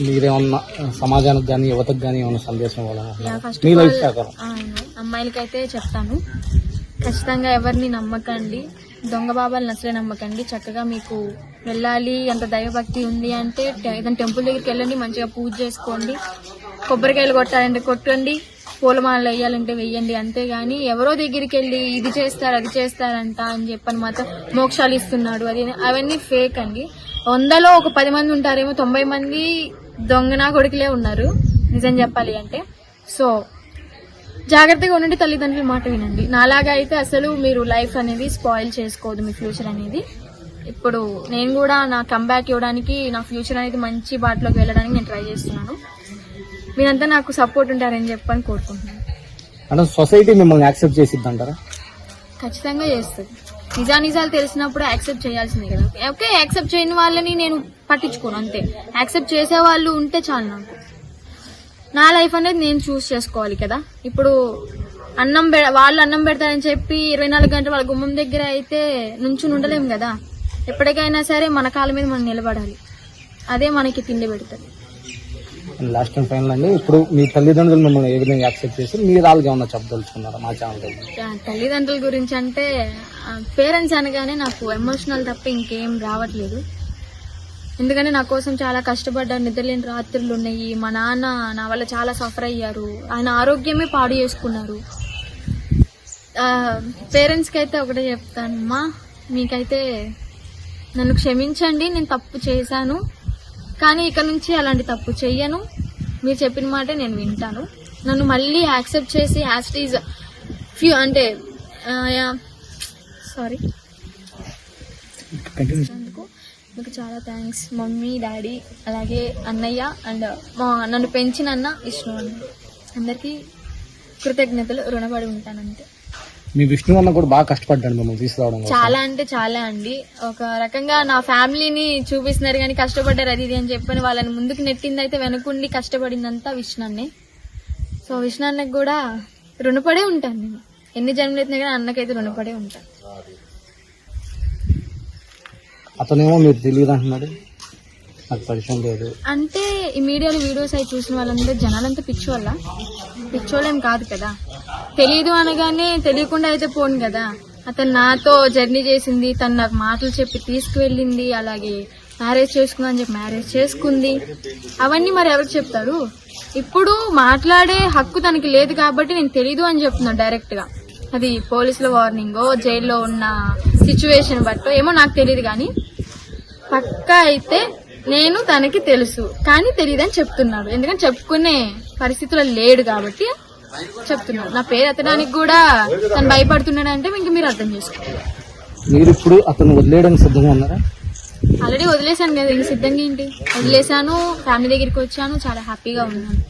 మీరేమన్నా సమాజానికి కానీ యువతకు కానీ ఏమన్నా సందేశం అమ్మాయిలకైతే చెప్తాను, ఖచ్చితంగా ఎవరిని నమ్మకండి, దొంగ బాబాలను అసలే నమ్మకండి. చక్కగా మీకు వెళ్ళాలి అంత దైవభక్తి ఉంది అంటే ఏదైనా టెంపుల్ దగ్గరికి వెళ్ళండి, మంచిగా పూజ చేసుకోండి, కొబ్బరికాయలు కొట్టాలంటే కొట్టండి, పూలమాలలు వేయాలంటే వెయ్యండి. అంతేగాని ఎవరో దగ్గరికి వెళ్ళి ఇది చేస్తారు అది చేస్తారంట అని చెప్పని మాత్రం మోక్షాలు ఇస్తున్నాడు అది అవన్నీ ఫేక్ అండి. 100లో ఒక 10 మంది ఉంటారేమో, 90 మంది దొంగనా కొడుకులే ఉన్నారు నిజం చెప్పాలి అంటే. సో జాగ్రత్తగా ఉండండి, తల్లిదండ్రుల మాట వినండి. నాలాగా అయితే అసలు మీరు లైఫ్ అనేది స్పాయిల్ చేసుకోవద్దు, మీ ఫ్యూచర్ అనేది. ఇప్పుడు నేను కూడా నా కంబ్యాక్ ఇవ్వడానికి, నా ఫ్యూచర్ అనేది మంచి బాటలోకి వెళ్ళడానికి నేను ట్రై చేస్తున్నాను. మీరంతా నాకు సపోర్ట్ ఉంటారని చెప్పని కోరుకుంటున్నాను. అంటే సొసైటీ మిమ్మల్ని యాక్సెప్ట్ చేసిద్దంటారా? ఖచ్చితంగా చేస్తుంది. నిజాలు తెలిసినప్పుడు యాక్సెప్ట్ చేయాల్సిందే కదా. ఓకే, యాక్సెప్ట్ చేయని వాళ్ళని నేను పట్టించుకోను అంతే. యాక్సెప్ట్ చేసే వాళ్ళు ఉంటే చాలు నాకు. నా లైఫ్ అనేది నేను చూస్ చేసుకోవాలి కదా. ఇప్పుడు వాళ్ళు అన్నం పెడతారని చెప్పి 24 గంటలు వాళ్ళ గుమ్మం దగ్గర అయితే నుంచుని ఉండలేము కదా. ఎప్పటికైనా సరే మన కాళ్ళ మీద మనం నిలబడాలి, అదే మనకి తిండి పెడుతుంది. లాస్ట్ అండ్ ఫైనల్ అండి, ఇప్పుడు మీ తల్లిదండ్రులు మిమ్మల్ని ఏ విధంగా యాక్సెప్ట్ చేసి మీరు వాళ్ళకి ఏమన్నా చెప్పదలుచుకున్నారా మా ఛానల్? తల్లిదండ్రుల గురించి అంటే పేరెంట్స్ అనగానే నాకు ఎమోషనల్ తప్ప ఇంకేం రావట్లేదు. ఎందుకంటే నా కోసం చాలా కష్టపడ్డారు, నిద్రలేని రాత్రులు ఉన్నాయి. మా నాన్న నా వల్ల చాలా సఫర్ అయ్యారు, ఆయన ఆరోగ్యమే పాడు చేసుకున్నారు. పేరెంట్స్కి అయితే ఒకటే చెప్తానమ్మా, మీకైతే నన్ను క్షమించండి, నేను తప్పు చేశాను, కానీ ఇక నుంచి అలాంటి తప్పు చెయ్యను. మీరు చెప్పిన మాట నేను వింటాను. నన్ను మళ్ళీ యాక్సెప్ట్ చేసి యాస్టీజ్ అంటే సారీ అందుకు మీకు చాలా థ్యాంక్స్ మమ్మీ, డాడీ, అలాగే అన్నయ్య అండ్ నన్ను పెంచిన అన్న విష్ణు అన్న, అందరికీ కృతజ్ఞతలు, రుణపడి ఉంటానంతే. మీ విష్ణు అన్న కూడా బాగా కష్టపడ్డాడు మిమ్మల్ని తీసుకురావడం. చాలా అంటే చాలా అండి. ఒక రకంగా నా ఫ్యామిలీని చూపిస్తున్నారు కానీ కష్టపడ్డారు అది ఇది అని చెప్పని వాళ్ళని ముందుకు నెట్టింది అయితే వెనుకుండి కష్టపడిందంతా విష్ణు అన్నే. సో విష్ణు అన్నకు కూడా రుణపడే ఉంటాను నేను. ఎన్ని జన్మలు ఎత్తినా కానీ అన్నకైతే రుణపడే ఉంటాను. అతనేమో మీరు తెలియదు అంటున్నాడు, నాకు పరిచయం లేదు అంటే ఈ మీడియాలో వీడియోస్ అవి చూసిన వాళ్ళందరూ జనాలంతా పిచ్చోళ్ళేం కాదు కదా. తెలీదు అనగానే తెలియకుండా అయితే పోను కదా. అతను నాతో జర్నీ చేసింది, తను నాకు మాటలు చెప్పి తీసుకువెళ్ళింది, అలాగే మ్యారేజ్ చేసుకుందా అని చెప్పి మ్యారేజ్ చేసుకుంది. అవన్నీ మరి ఎవరికి చెప్తారు? ఇప్పుడు మాట్లాడే హక్కు తనకి లేదు కాబట్టి నేను తెలీదు అని చెప్తున్నాను డైరెక్ట్ గా. అది పోలీసుల వార్నింగో, జైల్లో ఉన్న సిచ్యువేషన్ బట్టో ఏమో నాకు తెలియదు, కానీ పక్కా అయితే నేను తనకి తెలుసు కానీ తెలియదని చెప్తున్నాడు. ఎందుకంటే చెప్పుకునే పరిస్థితుల్లో లేడు కాబట్టి చెప్తున్నాడు. నా పేరు ఎత్తడానికి కూడా తను భయపడుతున్నాడు అంటే ఇంక మీరు అర్థం చేసుకోవాలి. మీరు ఇప్పుడు అతను వదిలేయడానికి సిద్ధంగా ఉన్నారా? ఆల్రెడీ వదిలేశాను కదా, ఇంక సిద్ధంగా ఏంటి, వదిలేశాను, ఫ్యామిలీ దగ్గరికి వచ్చాను, చాలా హ్యాపీగా ఉన్నాను.